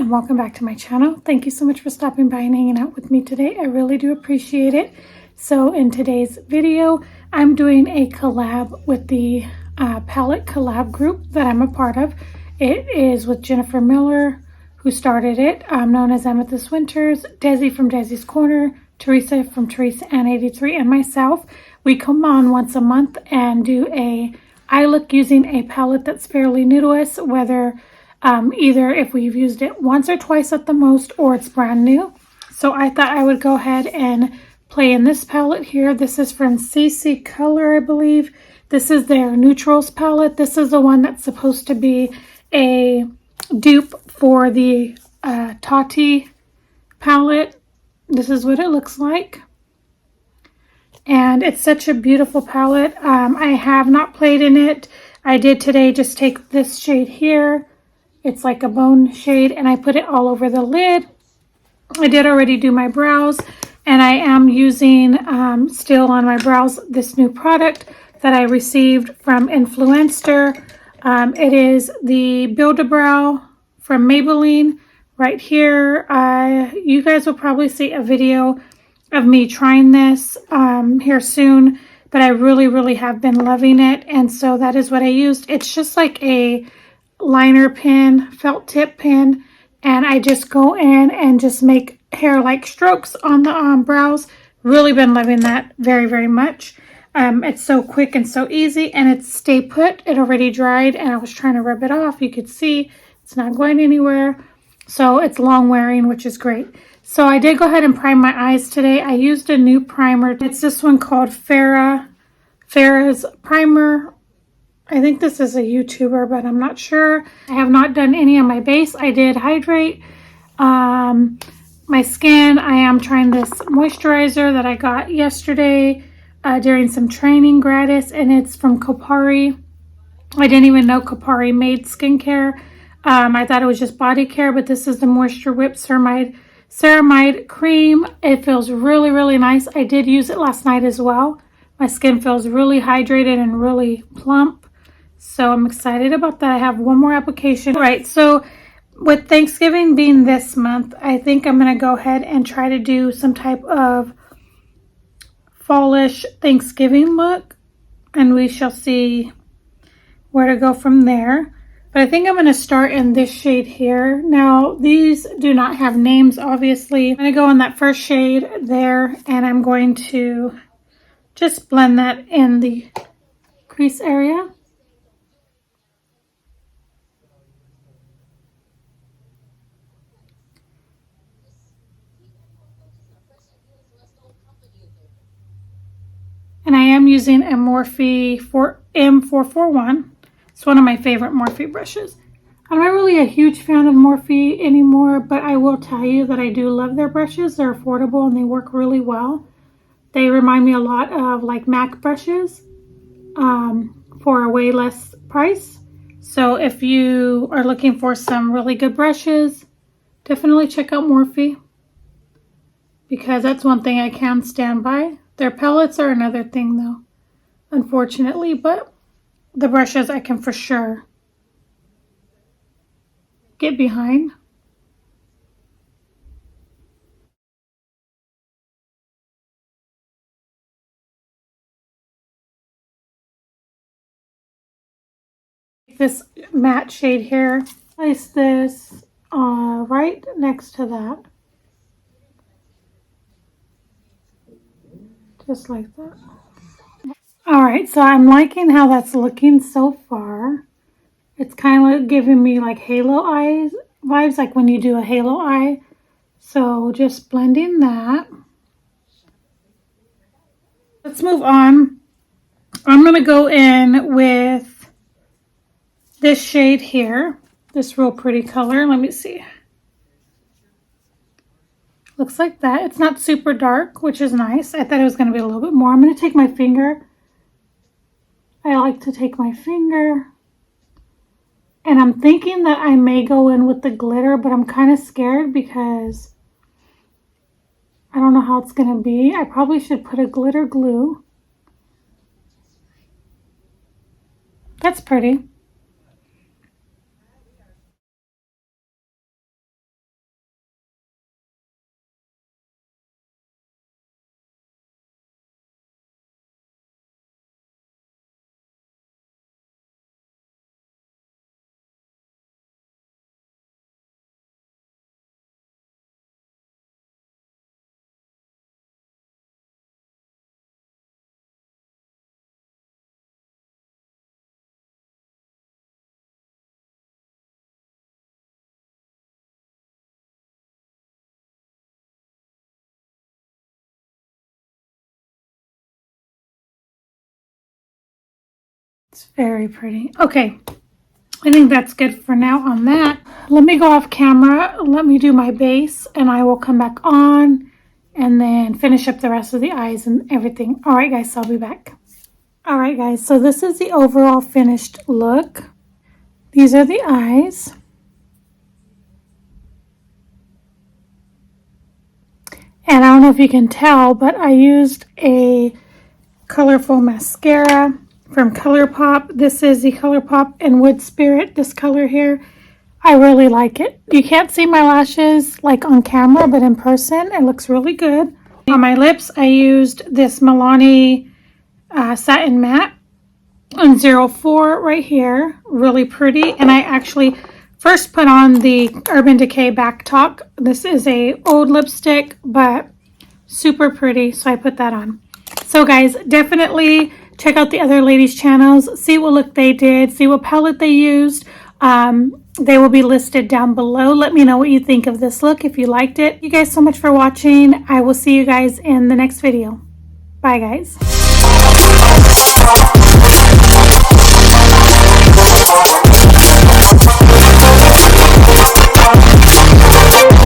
and welcome back to my channel. Thank you so much for stopping by and hanging out with me today. I really do appreciate it. So in today's video, I'm doing a collab with the palette collab group that I'm a part of. It is with Jennifer Miller, who started it, known as Amethyst Winters, Desi from Desi's Corner, Teresa from Teresa Ann 83, and myself. We come on once a month and do a eye look using a palette that's fairly new to us, whether either if we've used it once or twice at the most, or it's brand new. So I thought I would go ahead and play in this palette here. This is from Ccolor, I believe. This is their neutrals palette. This is the one that's supposed to be a dupe for the Tati palette. This is what it looks like. And it's such a beautiful palette. I have not played in it. I did today just take this shade here. It's like a bone shade, and I put it all over the lid. I did already do my brows, and I am using still on my brows this new product that I received from Influencer. It is the Build-A-Brow from Maybelline right here. You guys will probably see a video of me trying this here soon, but I really have been loving it, and so that is what I used. It's just like a liner pen, felt tip pen, and I just go in and just make hair-like strokes on the brows. Really been loving that very much. It's so quick and so easy, and it's stay put. It already dried, and I was trying to rub it off. You could see it's not going anywhere, so it's long wearing, which is great. So I did go ahead and prime my eyes today. I used a new primer. It's this one called Farrah's primer. I think this is a YouTuber, but I'm not sure. I have not done any on my base. I did hydrate my skin. I am trying this moisturizer that I got yesterday during some training gratis, and it's from Kopari. I didn't even know Kopari made skincare. I thought it was just body care, but this is the Moisture Whip Ceramide Cream. It feels really nice. I did use it last night as well. My skin feels really hydrated and really plump. So I'm excited about that. I have one more application. All right, so with Thanksgiving being this month, I think I'm going to go ahead and try to do some type of fallish Thanksgiving look, and we shall see where to go from there. But I think I'm going to start in this shade here. Now, these do not have names, obviously. I'm going to go in that first shade there, and I'm going to just blend that in the crease area. And I am using a Morphe M441. It's one of my favorite Morphe brushes. I'm not really a huge fan of Morphe anymore, but I will tell you that I do love their brushes. They're affordable and they work really well. They remind me a lot of like MAC brushes for a way less price. So if you are looking for some really good brushes, definitely check out Morphe, because that's one thing I can stand by. Their palettes are another thing though, unfortunately, but the brushes I can for sure get behind. This matte shade here, place this right next to that. Just like that. All right, so I'm liking how that's looking so far. It's kind of giving me like halo eyes vibes, like when you do a halo eye. So just blending that. Let's move on. I'm going to go in with this shade here. This real pretty color. Let me see. Looks like that. It's not super dark, which is nice. I thought it was going to be a little bit more. I'm going to take my finger. I like to take my finger. And I'm thinking that I may go in with the glitter, but I'm kind of scared because I don't know how it's going to be. I probably should put a glitter glue. That's pretty. It's very pretty. Okay, I think that's good for now on that. Let me go off camera. Let me do my base and I will come back on and then finish up the rest of the eyes and everything. All right, guys, so I'll be back. All right, guys, so this is the overall finished look. These are the eyes. And I don't know if you can tell, but I used a colorful mascara from ColourPop. This is the ColourPop and Wood Spirit, this color here. I really like it. You can't see my lashes like on camera, but in person, it looks really good. On my lips, I used this Milani Satin Matte on 04 right here. Really pretty. And I actually first put on the Urban Decay Back Talk. This is a old lipstick, but super pretty, so I put that on. So guys, definitely check out the other ladies' channels. See what look they did. See what palette they used. They will be listed down below. Let me know what you think of this look, if you liked it. Thank you guys so much for watching. I will see you guys in the next video. Bye, guys.